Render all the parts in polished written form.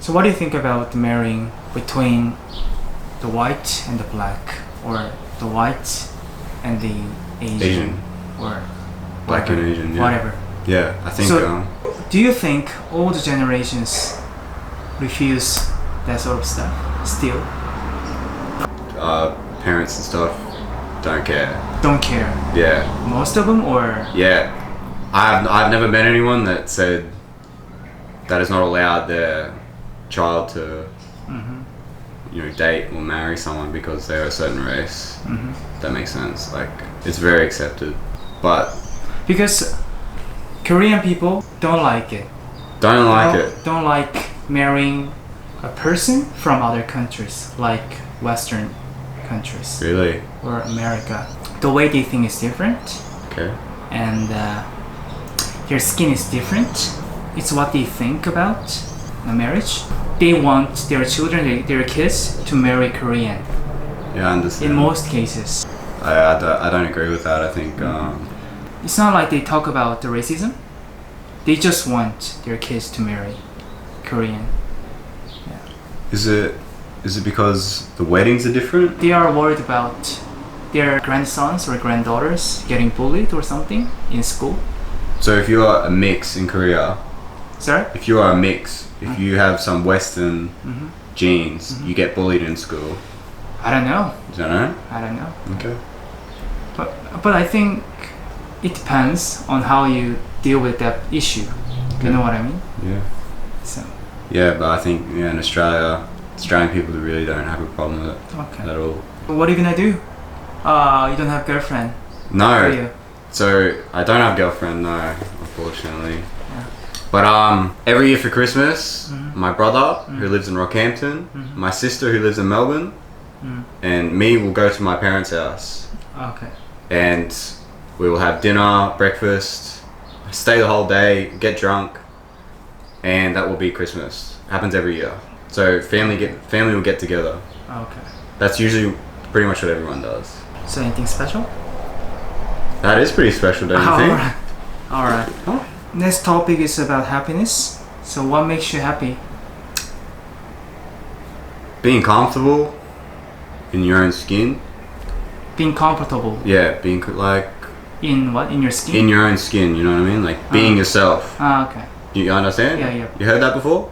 So what do you think about marrying between the white and the black, or the white and the Asian. Or black and Asian, yeah. Whatever. Yeah, I think. So, do you think old generations refuse that sort of stuff still? Parents and stuff don't care. Don't care. Yeah. Most of them, or? Yeah, I've never met anyone that said that is not allowed their child to, date or marry someone because they're a certain race. That makes sense. Like, it's very accepted, but because Korean people don't like it. Don't like marrying a person from other countries, like Western countries. Really? Or America. The way they think is different. Okay. And their skin is different. It's what they think about a marriage. They want their children, their kids, to marry Korean. Yeah, I understand. In most cases. I don't agree with that. I think it's not like they talk about the racism. They just want their kids to marry Korean. Yeah. Is it because the weddings are different? They are worried about their grandsons or granddaughters getting bullied or something in school. So if you are a mix in Korea, sorry? If you are a mix, if you have some Western genes, you get bullied in school. I don't know. You don't know? I don't know. Okay. But I think it depends on how you deal with that issue. Okay. You know what I mean? Yeah. So. Yeah, but I think in Australian people really don't have a problem with it at all. What are you gonna do? You don't have girlfriend? No. Do you? So I don't have girlfriend, no, unfortunately. Yeah. But every year for Christmas, my brother who lives in Rockhampton, my sister who lives in Melbourne, and me will go to my parents' house. Okay. And we will have dinner, breakfast, stay the whole day, get drunk, and that will be Christmas. Happens every year. So family will get together. Okay. That's usually pretty much what everyone does. So anything special? That is pretty special, don't you think? Alright. Huh? Next topic is about happiness. So what makes you happy? Being comfortable in your own skin. Being comfortable. Yeah, being like. In what? In your skin? In your own skin, you know what I mean? Like being yourself. Okay. You understand? Yeah. You heard that before?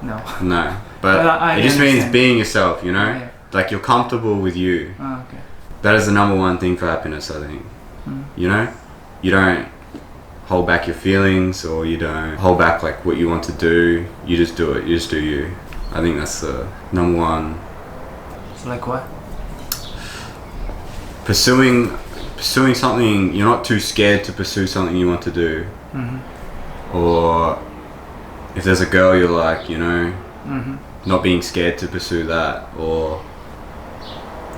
No. No. But it just means being yourself, you know? Yeah. Like you're comfortable with you. Okay. That is the number one thing for happiness, I think. You know? You don't hold back your feelings, or you don't hold back like what you want to do. You just do it. You just do you. I think that's the number one. So like what? Pursuing something, you're not too scared to pursue something you want to do. Or if there's a girl you like, not being scared to pursue that, or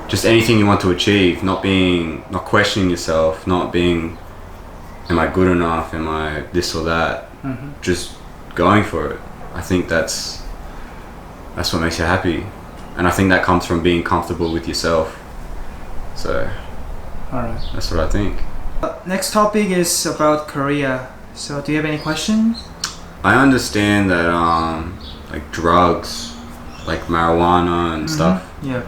just anything you want to achieve, not questioning yourself, not being, am I good enough, am I this or that, just going for it. I think that's what makes you happy, and I think that comes from being comfortable with yourself. So alright, that's what I think. Next topic is about Korea. So do you have any questions? I understand that like drugs, like marijuana and stuff. Yeah.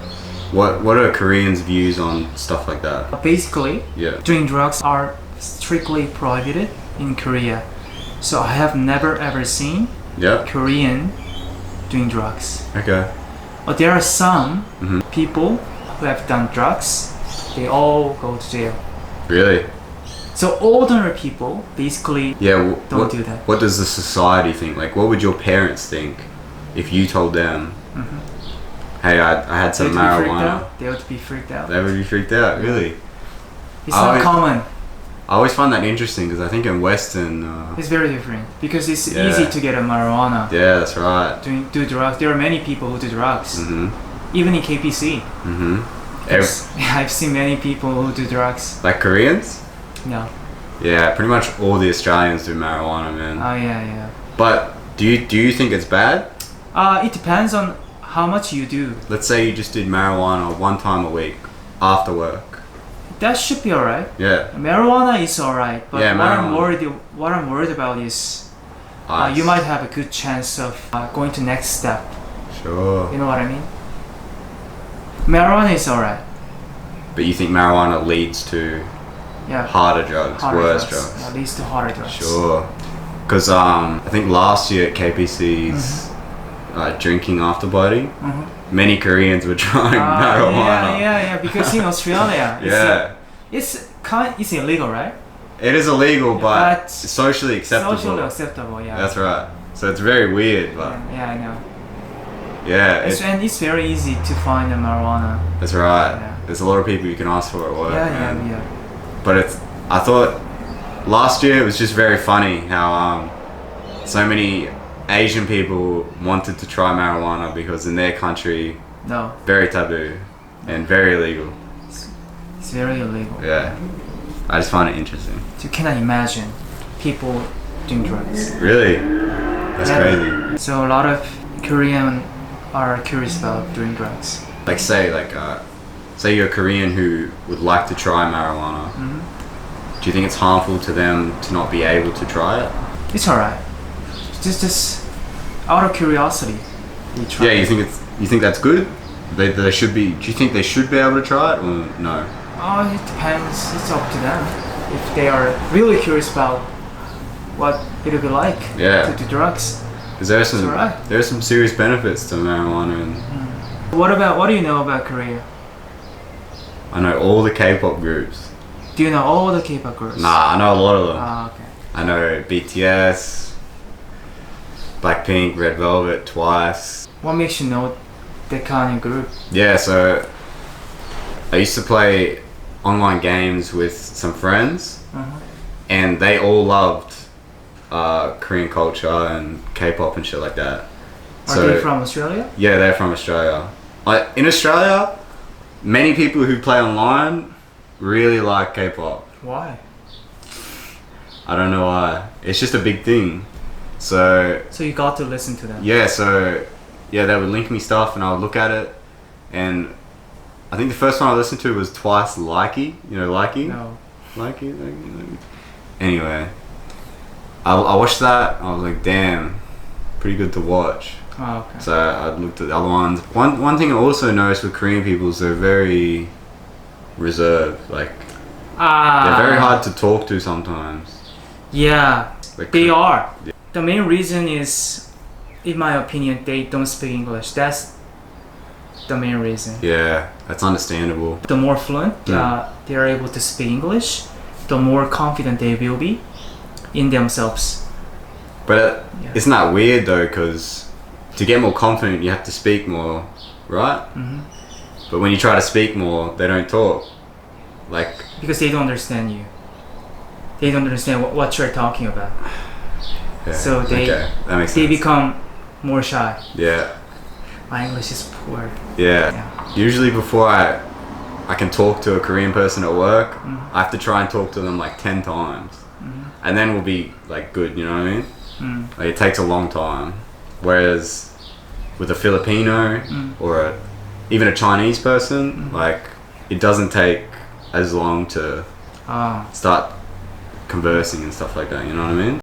What are Koreans' views on stuff like that? Basically, doing drugs are strictly prohibited in Korea. So I have never ever seen Korean doing drugs. Okay. But there are some people who have done drugs. They all go to jail. Really? So older people basically don't do that. What does the society think? Like, what would your parents think if you told them, hey, I had some marijuana? They would be freaked out. They would be freaked out, really? It's not common. I always find that interesting because I think in Western... it's very different because it's easy to get a marijuana. Yeah, that's right. Do drugs. There are many people who do drugs. Even in KPC. I've seen many people who do drugs. Like Koreans? No. Yeah, pretty much all the Australians do marijuana, man. Oh yeah. But do you think it's bad? It depends on how much you do. Let's say you just did marijuana one time a week after work. That should be alright. Yeah. Marijuana is alright, but yeah, what I'm worried about is you might have a good chance of going to next step. Sure. You know what I mean? Marijuana is alright. But you think marijuana leads to Yeah. harder drugs, worse drugs? Yeah, leads to harder drugs. Sure. Because I think last year at KPC's drinking after party, many Koreans were trying marijuana. Yeah. Because in Australia, Yeah. it's illegal, right? It is illegal, but But socially acceptable. Socially acceptable, yeah. That's right. So it's very weird, but Yeah, I know. yeah, And it's very easy to find a marijuana. that's right. Yeah. There's a lot of people you can ask for at work. and- Yeah. But I thought last year it was just very funny how so many Asian people wanted to try marijuana because in their country, No, very taboo and very illegal. it's very illegal. Yeah. I just find it interesting. You cannot imagine people doing drugs. Really? That's Yeah. crazy. So a lot of Korean are curious about doing drugs. Like say you're a Korean who would like to try marijuana. Do you think it's harmful to them to not be able to try it? It's alright. Just out of curiosity, we try. Yeah, you think that's good? They should be. Do you think they should be able to try it or no? Oh, it depends. It's up to them. If they are really curious about what it'll be like Yeah. to do drugs. Because there's alright. some serious benefits to marijuana, and What do you know about Korea? I know all the K-pop groups. Do you know all the K-pop groups? Nah, I know a lot of them. Ah, okay. I know BTS, Blackpink, Red Velvet, Twice. What makes you know that kind of group? Yeah, so I used to play online games with some friends, and they all loved Korean culture and K-pop and shit like that. Are they from Australia? Yeah, they're from Australia. In Australia, many people who play online really like K-pop. Why? I don't know why. It's just a big thing. So So you got to listen to them. yeah, they would link me stuff and I would look at it, and I think the first one I listened to was Twice Likey. You know Likey? No. Likey. Anyway, I watched that. I was like, damn, pretty good to watch. Oh, okay. So I looked at the other ones. One thing I also noticed with Korean people is they're very reserved. Like they're very hard to talk to sometimes. Yeah, Like, they are. Yeah. The main reason is, in my opinion, they don't speak English. That's the main reason. Yeah, that's understandable. The more fluent Yeah. they are able to speak English, the more confident they will be in themselves. But Yeah. isn't that weird though? Because to get more confident, you have to speak more, right? But when you try to speak more, they don't talk. Like, Because they don't understand you. They don't understand what you're talking about. yeah, So they that makes they sense. become more shy. Yeah, My English is poor. yeah. Yeah. Usually before I can talk to a Korean person at work, I have to try and talk to them like 10 times. And then we'll be like good, you know what I mean? Like it takes a long time. Whereas with a Filipino or even a Chinese person, like it doesn't take as long to Ah. start conversing and stuff like that, you know what I mean?